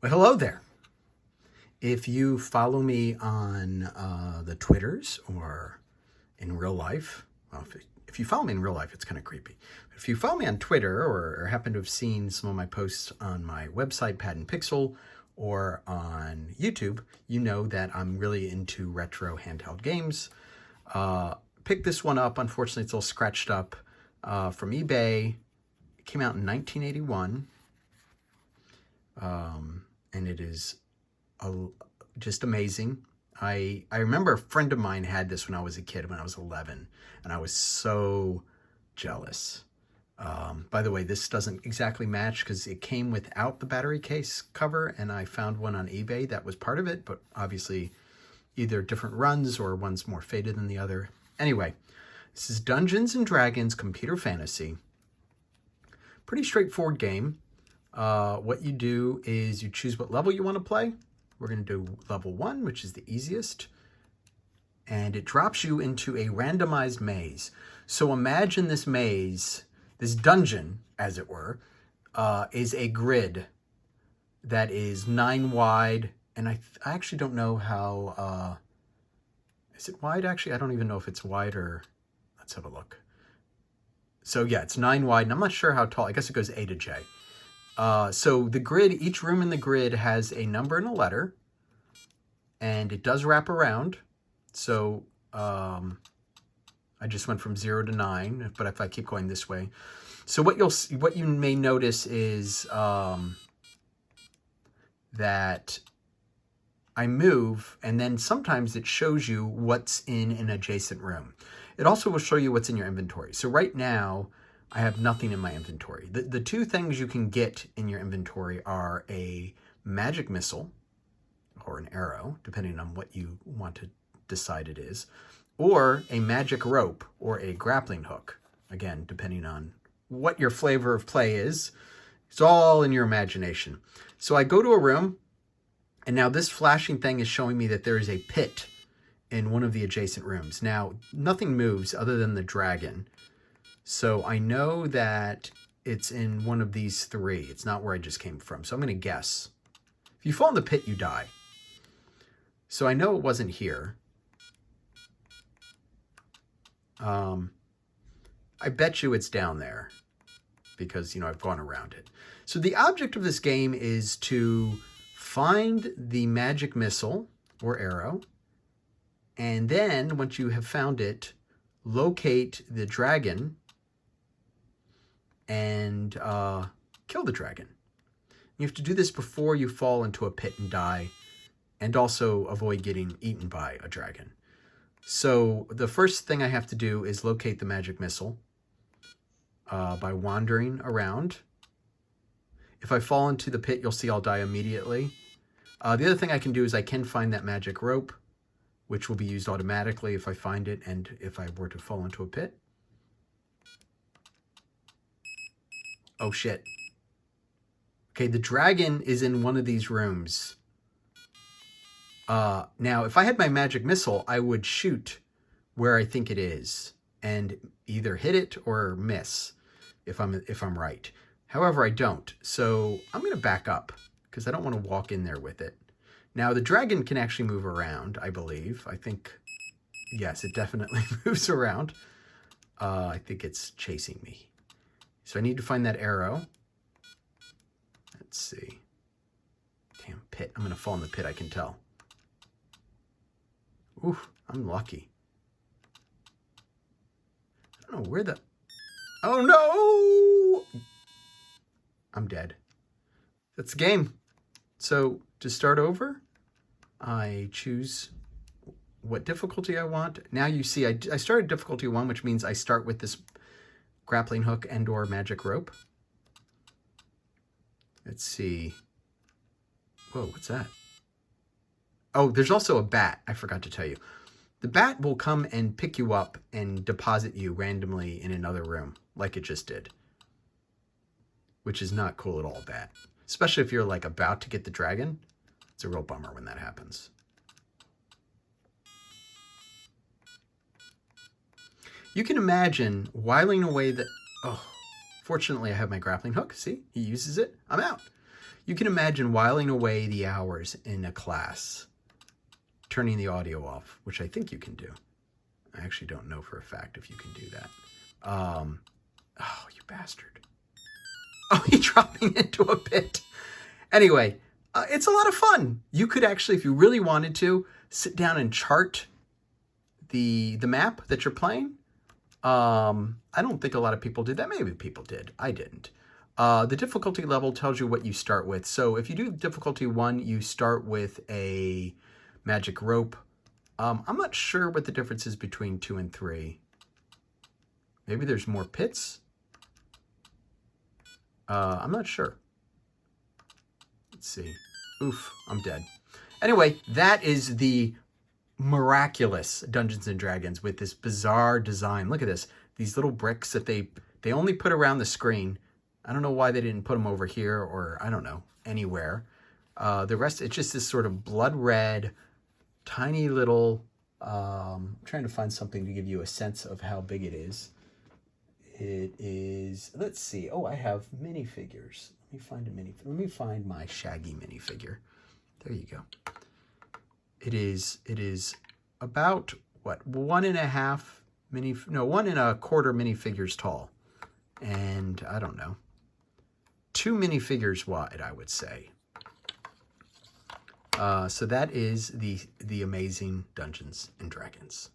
Well, hello there. If you follow me on the Twitters or in real life, well, if you follow me in real life, it's kind of creepy. But if you follow me on Twitter or happen to have seen some of my posts on my website, Pad and Pixel, or on YouTube, you know that I'm really into retro handheld games. Picked this one up. Unfortunately, it's all scratched up from eBay. It came out in 1981. And it is just amazing. I remember a friend of mine had this when I was a kid, when I was 11, and I was so jealous. By the way, this doesn't exactly match because it came without the battery case cover, and I found one on eBay that was part of it, but obviously either different runs or one's more faded than the other. Anyway, this is Dungeons and Dragons Computer Fantasy. Pretty straightforward game. What you do is you choose what level you want to play. We're going to do level 1, which is the easiest. And it drops you into a randomized maze. So imagine this maze, this dungeon, as it were, is a grid that is 9 wide. And I actually don't know how, is it wide actually? I don't even know if it's wide or, let's have a look. So yeah, it's 9 wide, and I'm not sure how tall. I guess it goes A to J. So the grid, each room in the grid has a number and a letter, and it does wrap around. So I just went from 0 to 9, but if I keep going this way, so what you may notice is that I move, and then sometimes it shows you what's in an adjacent room. It also will show you what's in your inventory. So right now, I have nothing in my inventory. The two things you can get in your inventory are a magic missile, or an arrow, depending on what you want to decide it is, or a magic rope, or a grappling hook. Again, depending on what your flavor of play is. It's all in your imagination. So I go to a room, and now this flashing thing is showing me that there is a pit in one of the adjacent rooms. Now, nothing moves other than the dragon. So I know that it's in one of these 3. It's not where I just came from. So I'm going to guess. If you fall in the pit, you die. So I know it wasn't here. I bet you it's down there because, I've gone around it. So the object of this game is to find the magic missile or arrow. And then once you have found it, locate the dragon and kill the dragon. You have to do this before you fall into a pit and die, and also avoid getting eaten by a dragon. So the first thing I have to do is locate the magic missile by wandering around. If I fall into the pit, you'll see I'll die immediately. The other thing I can do is I can find that magic rope, which will be used automatically if I find it and if I were to fall into a pit. Oh, shit. Okay, the dragon is in one of these rooms. Now, if I had my magic missile, I would shoot where I think it is and either hit it or miss if I'm right. However, I don't. So I'm going to back up because I don't want to walk in there with it. Now, the dragon can actually move around, I believe. I think, yes, it definitely moves around. I think it's chasing me. So I need to find that arrow. Let's see. Damn pit. I'm going to fall in the pit, I can tell. Ooh, I'm lucky. I don't know where the... Oh, no! I'm dead. That's the game. So to start over, I choose what difficulty I want. Now you see I started difficulty 1, which means I start with this grappling hook and or magic rope. Let's see. Whoa, what's that? Oh, there's also a bat. I forgot to tell you. The bat will come and pick you up and deposit you randomly in another room, like it just did. Which is not cool at all, bat. Especially if you're like about to get the dragon. It's a real bummer when that happens. You can imagine whiling away the... Oh, fortunately I have my grappling hook. See, he uses it. I'm out. You can imagine whiling away the hours in a class, turning the audio off, which I think you can do. I actually don't know for a fact if you can do that. Oh, you bastard. Oh, he dropped me into a pit. Anyway, it's a lot of fun. You could actually, if you really wanted to, sit down and chart the map that you're playing. I don't think a lot of people did that. Maybe people did. I didn't. The difficulty level tells you what you start with. So if you do difficulty 1, you start with a magic rope. I'm not sure what the difference is between 2 and 3. Maybe there's more pits. I'm not sure. Let's see. Oof, I'm dead. Anyway, that is the miraculous Dungeons and Dragons with this bizarre design. Look at this. These little bricks that they only put around the screen. I don't know why they didn't put them over here or, I don't know, anywhere. The rest, it's just this sort of blood red, tiny little, I'm trying to find something to give you a sense of how big it is. It is, let's see. Oh, I have minifigures. Let me find my Shaggy minifigure. There you go. It is about what, 1.25 minifigures tall. And I don't know, 2 minifigures wide, I would say. So that is the amazing Dungeons and Dragons.